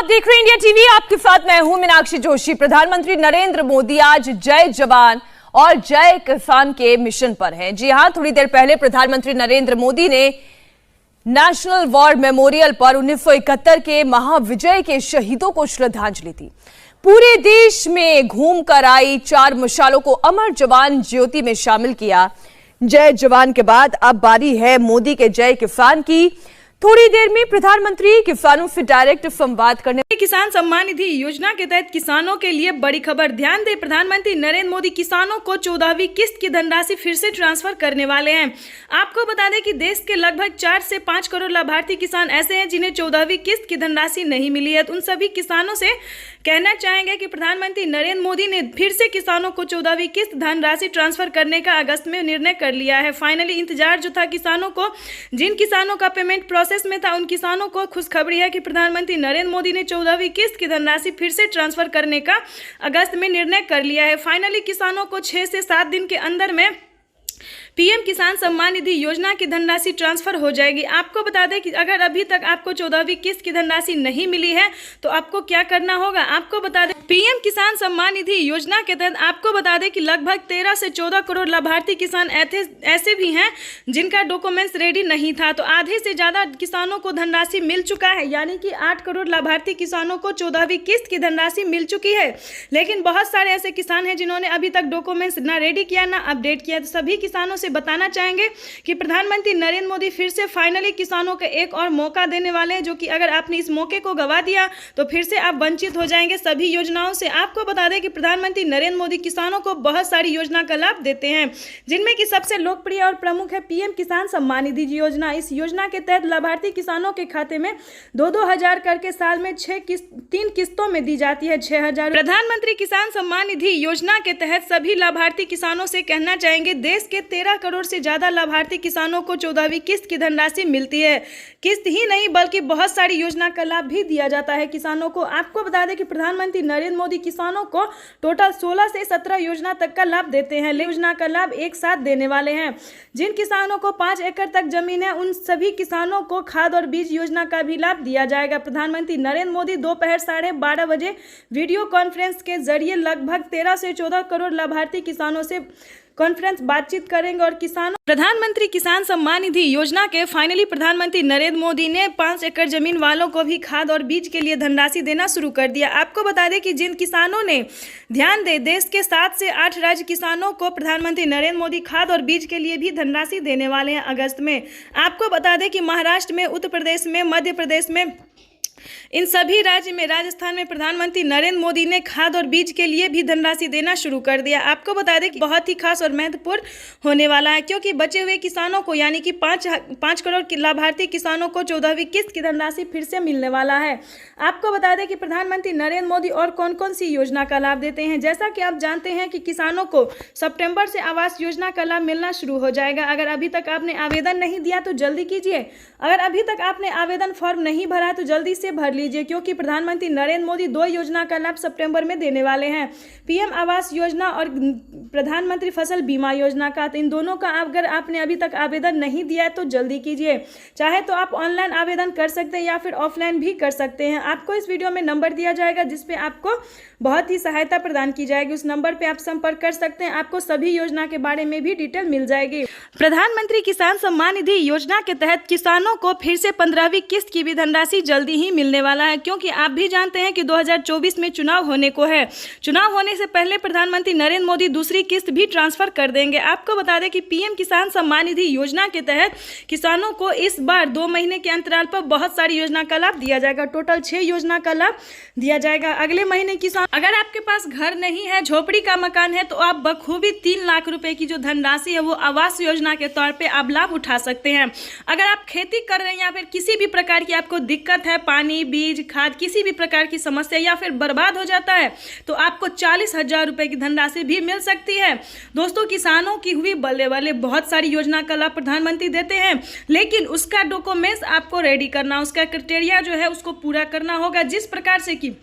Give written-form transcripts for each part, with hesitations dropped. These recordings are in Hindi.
आप देख रहे हैं इंडिया टीवी। आपके साथ मैं हूं मीनाक्षी जोशी। प्रधानमंत्री नरेंद्र मोदी आज जय जवान और जय किसान के मिशन पर हैं। जी हां, थोड़ी देर पहले प्रधानमंत्री नरेंद्र मोदी ने नेशनल वॉर मेमोरियल पर 1971 के महाविजय के शहीदों को श्रद्धांजलि दी। पूरे देश में घूमकर आई 4 मशालों को अमर जवान ज्योति में शामिल किया। जय जवान के बाद अब बारी है मोदी के जय किसान की। थोड़ी देर में प्रधानमंत्री किसानों से डायरेक्ट संवाद करने। किसान सम्मान निधि योजना के तहत किसानों के लिए बड़ी खबर। ध्यान दें, प्रधानमंत्री नरेंद्र मोदी किसानों को 14वीं किस्त की धनराशि फिर से ट्रांसफर करने वाले हैं। आपको बता दें कि देश के लगभग 4 से 5 करोड़ लाभार्थी किसान ऐसे हैं जिन्हें 14वीं किस्त की धनराशि नहीं मिली है। तो उन सभी किसानों से कहना चाहेंगे कि प्रधानमंत्री नरेंद्र मोदी ने फिर से किसानों को 14वीं किस्त धनराशि ट्रांसफर करने का अगस्त में निर्णय कर लिया है। फाइनली इंतजार जो था किसानों को, जिन किसानों का पेमेंट प्रोसेस में था, उन किसानों को खुशखबरी है कि प्रधानमंत्री नरेंद्र मोदी ने 14वीं किस्त की धनराशि फिर से ट्रांसफर करने का अगस्त में निर्णय कर लिया है। फाइनली किसानों को 6 से 7 दिन के अंदर में पीएम किसान सम्मान निधि योजना की धनराशि ट्रांसफर हो जाएगी। आपको बता दें कि अगर अभी तक आपको 14वीं किस्त की धनराशि नहीं मिली है तो आपको क्या करना होगा। आपको बता दें, पीएम किसान सम्मान निधि योजना के तहत आपको बता दें कि लगभग 13 से 14 करोड़ लाभार्थी किसान ऐसे भी हैं जिनका डॉक्यूमेंट्स रेडी नहीं था। तो आधे से ज्यादा किसानों को धनराशि मिल चुका है, यानी कि 8 करोड़ लाभार्थी किसानों को 14वीं किस्त की धनराशि मिल चुकी है। लेकिन बहुत सारे ऐसे किसान हैं जिन्होंने अभी तक डॉक्यूमेंट्स ना रेडी किया ना अपडेट किया। तो सभी किसानों से बताना चाहेंगे कि प्रधानमंत्री नरेंद्र मोदी फिर से फाइनली किसानों को एक और मौका देने वाले हैं, जो कि अगर आपने इस मौके को गवा दिया तो फिर से आप वंचित हो जाएंगे सभी योजनाओं से। आपको बता दें कि प्रधानमंत्री नरेंद्र मोदी किसानों को बहुत सारी योजना का लाभ देते हैं, जिनमें कि सबसे लोकप्रिय और प्रमुख है पीएम किसान सम्मान निधि योजना। इस योजना के तहत लाभार्थी किसानों के खाते में 2-2 हजार करके साल में 3 किस्तों में दी जाती है 6,000। प्रधानमंत्री किसान सम्मान निधि योजना के तहत सभी लाभार्थी किसानों से कहना चाहेंगे, देश के 13 करोड़ से ज्यादा लाभार्थी किसानों को 14वीं किस्त की धनराशि मिलती है। किस्त ही नहीं बल्कि बहुत सारी योजना का लाभ भी दिया जाता है किसानों को। आपको बता दें कि प्रधानमंत्री नरेंद्र मोदी किसानों को टोटल 16 से 17 योजना तक का लाभ देते हैं। योजना का लाभ एक साथ देने वाले हैं। जिन किसानों को 5 एकड़ तक जमीन है, उन सभी किसानों को खाद और बीज योजना का भी लाभ दिया जाएगा। प्रधानमंत्री नरेंद्र मोदी दोपहर 12:30 बजे वीडियो कॉन्फ्रेंस के जरिए लगभग 13 से 14 करोड़ लाभार्थी किसानों से कॉन्फ्रेंस बातचीत करेंगे और किसानों प्रधानमंत्री किसान सम्मान निधि योजना के फाइनली प्रधानमंत्री नरेंद्र मोदी ने 5 एकड़ जमीन वालों को भी खाद और बीज के लिए धनराशि देना शुरू कर दिया। आपको बता दें कि जिन किसानों ने ध्यान दे, देश के 7 से 8 राज्य किसानों को प्रधानमंत्री नरेंद्र मोदी खाद और बीज के लिए भी धनराशि देने वाले हैं अगस्त में। आपको बता दें कि महाराष्ट्र में, उत्तर प्रदेश में, मध्य प्रदेश में, इन सभी राज्य में, राजस्थान में प्रधानमंत्री नरेंद्र मोदी ने खाद और बीज के लिए भी धनराशि देना शुरू कर दिया। आपको बता दें कि बहुत ही खास और महत्वपूर्ण होने वाला है, क्योंकि बचे हुए किसानों को, यानी कि 5 करोड़ लाभार्थी किसानों को 14वीं किस्त की धनराशि फिर से मिलने वाला है। आपको बता दें कि प्रधानमंत्री नरेंद्र मोदी और कौन कौन सी योजना का लाभ देते हैं। जैसा कि आप जानते हैं कि किसानों को सितंबर से आवास योजना का लाभ मिलना शुरू हो जाएगा। अगर अभी तक आपने आवेदन नहीं दिया तो जल्दी कीजिए। अगर अभी तक आपने आवेदन फॉर्म नहीं भरा तो जल्दी से भर लीजिए, क्योंकि प्रधानमंत्री नरेंद्र मोदी 2 योजना का लाभ सितंबर में देने वाले हैं, पीएम आवास योजना और प्रधानमंत्री फसल बीमा योजना का। तो इन दोनों का अगर आपने अभी तक आवेदन नहीं दिया है तो जल्दी कीजिए। चाहे तो आप ऑनलाइन आवेदन कर सकते हैं या फिर ऑफलाइन भी कर सकते हैं। आपको इस वीडियो में नंबर दिया जाएगा जिसपे आपको बहुत ही सहायता प्रदान की जाएगी। उस नंबर पे आप संपर्क कर सकते हैं। आपको सभी योजना के बारे में भी डिटेल मिल जाएगी। प्रधानमंत्री किसान सम्मान निधि योजना के तहत किसानों को फिर से 15वीं किस्त की भी धनराशि जल्दी ही मिलने वाला है, क्योंकि आप भी जानते हैं कि 2024 में चुनाव होने को है। चुनाव होने से पहले प्रधानमंत्री नरेंद्र मोदी दूसरी किस्त भी ट्रांसफर कर देंगे। आपको बता दें कि पीएम किसान सम्मान निधि योजना के तहत किसानों को इस बार 2 महीने के अंतराल पर बहुत सारी योजना का लाभ दिया जाएगा। टोटल 6 योजना का लाभ दिया जाएगा। अगले महीने किसान, अगर आपके पास घर नहीं है, झोपड़ी का मकान है, तो आप बखूबी 3 लाख रुपए की जो धनराशि है वो आवास योजना के तौर पे आप लाभ उठा सकते हैं। अगर आप खेती कर रहे हैं या फिर किसी भी प्रकार की आपको दिक्कत है, पानी, बीज, खाद, किसी भी प्रकार की समस्या या फिर बर्बाद हो जाता है, तो आपको 40,000 रुपए की धनराशि भी मिल सकती है। दोस्तों, किसानों की हुई बल्ले बल्ले बहुत सारी योजना का लाभ प्रधानमंत्री देते हैं, लेकिन उसका डॉक्यूमेंट्स आपको रेडी करना, उसका क्राइटेरिया जो है उसको पूरा करना होगा। जिस प्रकार से कि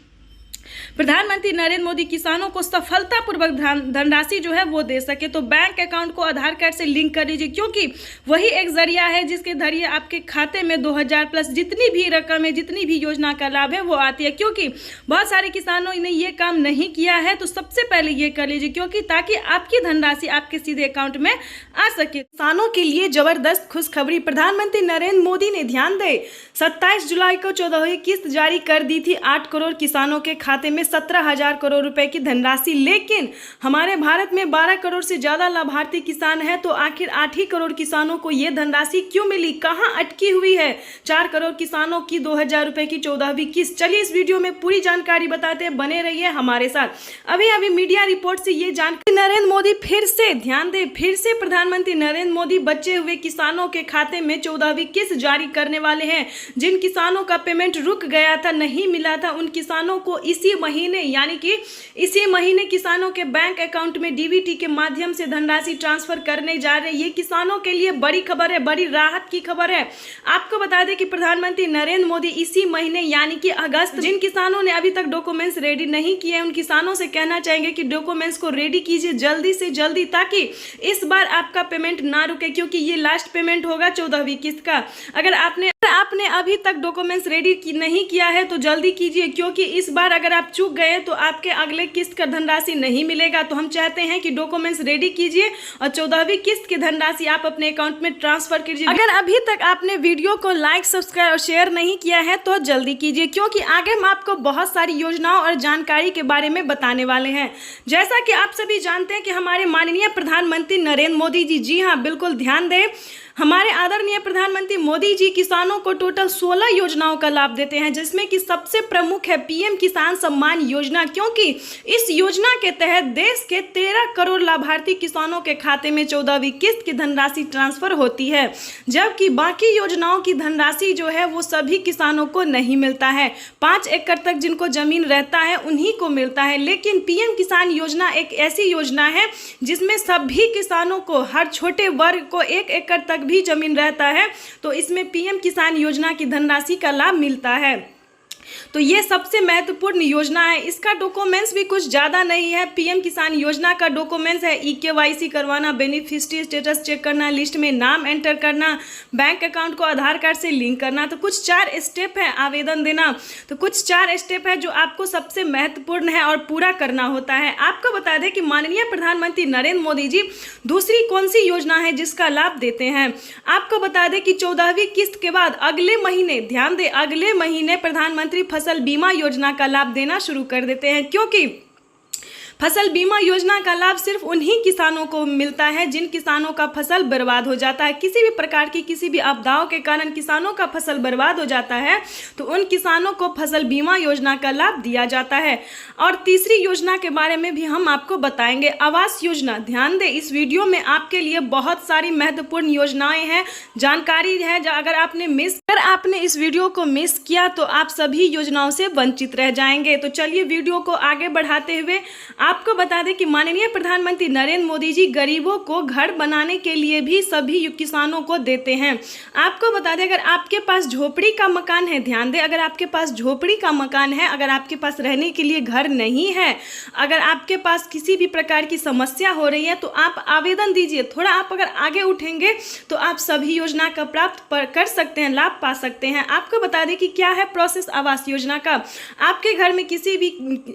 प्रधानमंत्री नरेंद्र मोदी किसानों को सफलतापूर्वक धनराशि जो है वो दे सके, तो बैंक अकाउंट को आधार कार्ड से लिंक कर लीजिए, क्योंकि वही एक जरिया है जिसके जरिए आपके खाते में 2000 प्लस जितनी भी रकम है, जितनी भी योजना का लाभ है वो आती है। क्योंकि बहुत सारे किसानों ने ये काम नहीं किया है, तो सबसे पहले ये कर लीजिए, क्योंकि ताकि आपकी धनराशि आपके सीधे अकाउंट में आ सके। किसानों के लिए जबरदस्त खुशखबरी, प्रधानमंत्री नरेंद्र मोदी ने ध्यान दे 27 जुलाई को 14वीं किस्त जारी कर दी थी। 8 करोड़ किसानों के खाते में 17,000 करोड़ रुपए की धनराशि। लेकिन हमारे भारत में 12 करोड़ से ज्यादा लाभार्थी किसान हैं, तो आखिर 8 ही करोड़ किसानों को यह धनराशि क्यों मिली, कहां अटकी हुई है 4 करोड़ किसानों की 2,000 रुपए की 14वीं किस्त? चलिए इस वीडियो में पूरी जानकारी बताते हैं, बने रहिए हमारे साथ। अभी मीडिया रिपोर्ट से ये जानकारी, नरेंद्र मोदी फिर से ध्यान दे, फिर से प्रधानमंत्री नरेंद्र मोदी बचे हुए किसानों के खाते में 14वीं किस्त जारी करने वाले हैं। जिन किसानों का पेमेंट रुक गया था, नहीं मिला था, उन किसानों को इसी महीने यानी कि इसी महीने किसानों के बैंक अकाउंट में डीबीटी के माध्यम से धनराशि ट्रांसफर करने जा रहे हैं। ये किसानों के लिए बड़ी खबर है, बड़ी राहत की खबर है। आपको बता दें कि प्रधानमंत्री नरेंद्र मोदी इसी महीने यानी कि अगस्त, जिन किसानों ने अभी तक डॉक्यूमेंट्स रेडी नहीं किए, उन किसानों से कहना चाहेंगे कि डॉक्यूमेंट्स को रेडी कीजिए जल्दी से जल्दी, ताकि इस बार आपका पेमेंट ना रुके, क्योंकि ये लास्ट पेमेंट होगा 14वीं किस्त का। अगर आपने अभी तक डॉक्यूमेंट्स रेडी नहीं किया है तो जल्दी कीजिए, क्योंकि इस बार अगर आप चूक गए तो आपके अगले किस्त का धनराशि नहीं मिलेगा। तो हम चाहते हैं कि डॉक्यूमेंट्स रेडी कीजिए और 14वीं किस्त की धनराशि आप अपने अकाउंट में ट्रांसफर कीजिए। अगर अभी तक आपने वीडियो को लाइक, सब्सक्राइब और शेयर नहीं किया है तो जल्दी कीजिए, क्योंकि आगे हम आपको बहुत सारी योजनाओं और जानकारी के बारे में बताने वाले हैं। जैसा कि आप सभी जानते हैं कि हमारे माननीय प्रधानमंत्री नरेंद्र मोदी जी हाँ बिल्कुल ध्यान दें, हमारे आदरणीय प्रधानमंत्री मोदी जी किसानों को टोटल 16 योजनाओं का लाभ देते हैं, जिसमें कि सबसे प्रमुख है पीएम किसान सम्मान योजना, क्योंकि इस योजना के तहत देश के 13 करोड़ लाभार्थी किसानों के खाते में 14वीं किस्त की धनराशि ट्रांसफर होती है, जबकि बाकी योजनाओं की धनराशि जो है वो सभी किसानों को नहीं मिलता है। 5 एकड़ तक जिनको जमीन रहता है उन्हीं को मिलता है। लेकिन पीएम किसान योजना एक ऐसी योजना है जिसमें सभी किसानों को, हर छोटे वर्ग को 1 एकड़ तक भी जमीन रहता है, तो इसमें पीएम किसान योजना की धनराशि का लाभ मिलता है। तो ये सबसे महत्वपूर्ण योजना है। इसका डॉक्यूमेंट्स भी कुछ ज़्यादा नहीं है। पीएम किसान योजना का डॉक्यूमेंट्स है ईकेवाईसी करवाना, बेनिफिशियरी स्टेटस चेक करना, लिस्ट में नाम एंटर करना, बैंक अकाउंट को आधार कार्ड से लिंक करना। तो कुछ 4 स्टेप है, आवेदन देना, तो कुछ 4 स्टेप है जो आपको सबसे महत्वपूर्ण है और पूरा करना होता है। आपको बता दें कि माननीय प्रधानमंत्री नरेंद्र मोदी जी दूसरी कौन सी योजना है जिसका लाभ देते हैं। आपको बता दें कि 14वीं किस्त के बाद अगले महीने, ध्यान दें, अगले महीने प्रधानमंत्री फसल बीमा योजना का लाभ देना शुरू कर देते हैं, क्योंकि फसल बीमा योजना का लाभ सिर्फ उन्हीं किसानों को मिलता है जिन किसानों का फसल बर्बाद हो जाता है। किसी भी प्रकार की किसी भी आपदाओं के कारण किसानों का फसल बर्बाद हो जाता है तो उन किसानों को फसल बीमा योजना का लाभ दिया जाता है। और तीसरी योजना के बारे में भी हम आपको बताएंगे, आवास योजना। ध्यान दें, इस वीडियो में आपके लिए बहुत सारी महत्वपूर्ण योजनाएं हैं, जानकारी है। अगर आपने इस वीडियो को मिस किया तो आप सभी योजनाओं से वंचित रह जाएंगे। तो चलिए वीडियो को आगे बढ़ाते हुए आपको बता दें कि माननीय प्रधानमंत्री नरेंद्र मोदी जी गरीबों को घर बनाने के लिए भी सभी किसानों को देते हैं। आपको बता दें, अगर आपके पास झोपड़ी का मकान है, ध्यान दें, अगर आपके पास झोपड़ी का मकान है, अगर आपके पास रहने के लिए घर नहीं है, अगर आपके पास किसी भी प्रकार की समस्या हो रही है, तो आप आवेदन दीजिए। थोड़ा आप अगर आगे उठेंगे तो आप सभी योजना का प्राप्त कर सकते हैं, लाभ पा सकते हैं। आपको बता दें कि क्या है प्रोसेस आवास योजना का। आपके घर में किसी भी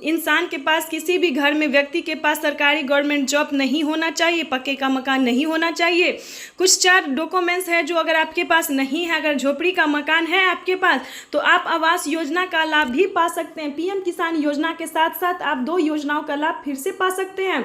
इंसान के पास, किसी भी घर में व्यक्ति के पास सरकारी गवर्नमेंट जॉब नहीं होना चाहिए, पक्के का मकान नहीं होना चाहिए। कुछ 4 डॉक्यूमेंट्स है जो अगर आपके पास नहीं है, अगर झोपड़ी का मकान है आपके पास, तो आप आवास योजना का लाभ भी पा सकते हैं। पीएम किसान योजना के साथ साथ आप 2 योजनाओं का लाभ फिर से पा सकते हैं।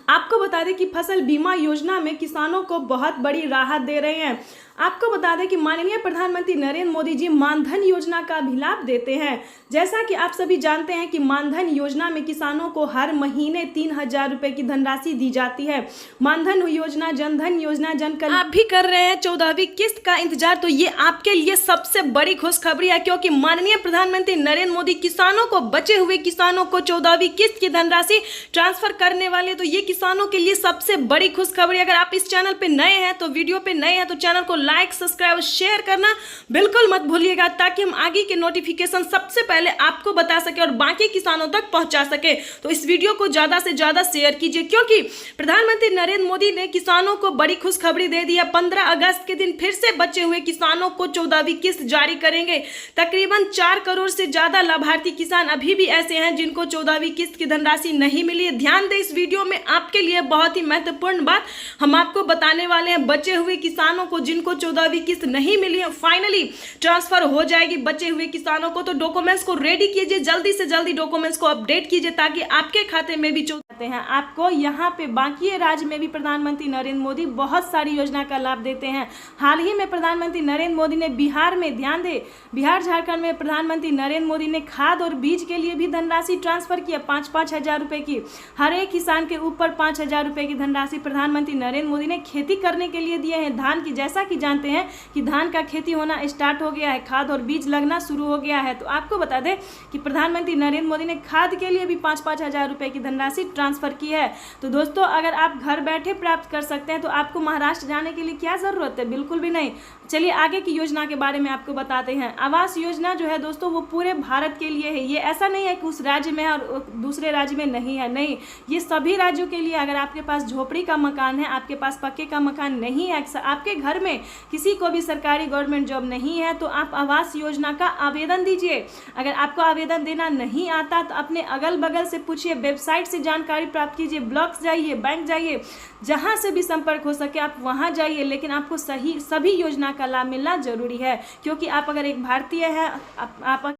आपको बता दें कि फसल बीमा योजना में किसानों को बहुत बड़ी राहत दे रहे हैं। आपको बता दें कि माननीय प्रधानमंत्री नरेंद्र मोदी जी मानधन योजना का भी लाभ देते हैं। जैसा कि आप सभी जानते हैं कि मानधन योजना में किसानों को हर महीने 3000 रुपए की धनराशि दी जाती है। मानधन योजना, जनधन योजना, जनकल्याण आप भी कर रहे हैं 14वीं किस्त का इंतजार, तो ये आपके लिए सबसे बड़ी खुशखबरी है, क्योंकि माननीय प्रधानमंत्री नरेंद्र मोदी किसानों को, बचे हुए किसानों को 14वीं किस्त की धनराशि ट्रांसफर करने वाले, तो ये किसानों के लिए सबसे बड़ी खुशखबरी। अगर आप इस चैनल पे नए हैं तो वीडियो पे नए हैं तो चैनल को लाइक, सब्सक्राइब, शेयर करना बिल्कुल मत भूलिएगा, ताकि हम आगे के नोटिफिकेशन सबसे पहले आपको बता सके और बाकी किसानों तक पहुंचा सके। तो इस वीडियो को ज्यादा से ज्यादा शेयर कीजिए, क्योंकि प्रधानमंत्री नरेंद्र मोदी ने किसानों को बड़ी खुशखबरी दे दी है। 15 अगस्त के दिन फिर से बचे हुए किसानों को 14वीं किस्त जारी करेंगे। तकरीबन 4 करोड़ से ज्यादा लाभार्थी किसान अभी भी ऐसे हैं जिनको 14वीं किस्त की धनराशि नहीं मिली है। ध्यान दें, इस वीडियो में आपके लिए बहुत ही महत्वपूर्ण बात हम आपको बताने वाले हैं। बचे हुए किसानों को जिनको 14वीं किस्त नहीं मिली है, फाइनली ट्रांसफर हो जाएगी बचे हुए किसानों को। तो डॉक्यूमेंट्स को रेडी कीजिए, जल्दी से जल्दी डॉक्यूमेंट्स को अपडेट कीजिए, ताकि आपके खाते में भी जाते हैं। आपको यहाँ पे बाकी राज्य में भी प्रधानमंत्री नरेंद्र मोदी बहुत सारी योजना का लाभ देते हैं। हाल ही में प्रधानमंत्री नरेंद्र मोदी ने बिहार में, ध्यान दें, बिहार झारखंड में प्रधानमंत्री नरेंद्र मोदी ने खाद और बीज के लिए भी धनराशि ट्रांसफर किया, 5-5 हजार रुपए की। हर एक किसान के ऊपर 5 हजार रुपए की धनराशि प्रधानमंत्री नरेंद्र मोदी ने खेती करने के लिए दिए हैं। धान की, जैसा कि जानते हैं कि धान का खेती होना स्टार्ट हो गया है, खाद और बीज लगना शुरू हो गया है। तो आपको बता दें कि प्रधानमंत्री नरेंद्र मोदी ने खाद के लिए भी 5-5 हजार रुपए की धनराशि ट्रांसफर की है। तो दोस्तों, अगर आप घर बैठे प्राप्त कर सकते हैं तो आपको महाराष्ट्र जाने के लिए क्या जरूरत है? बिल्कुल भी नहीं। चलिए आगे की योजना के बारे में आपको बताते हैं। आवास योजना जो है दोस्तों, वो पूरे भारत के लिए है। ये ऐसा नहीं है कि उस राज्य में है और दूसरे राज्य में नहीं है, नहीं, ये सभी राज्यों के लिए। अगर आपके पास झोपड़ी का मकान है, आपके पास पक्के का मकान नहीं है, आपके घर में किसी को भी सरकारी गवर्नमेंट जॉब नहीं है, तो आप आवास योजना का आवेदन दीजिए। अगर आपको आवेदन देना नहीं आता तो अपने अगल बगल से पूछिए, वेबसाइट से जानकारी प्राप्त कीजिए, ब्लॉक जाइए, बैंक जाइए, जहां से भी संपर्क हो सके आप वहां जाइए। लेकिन आपको सभी योजना का लाभ मिलना जरूरी है, क्योंकि आप अगर एक भारतीय हैं, आप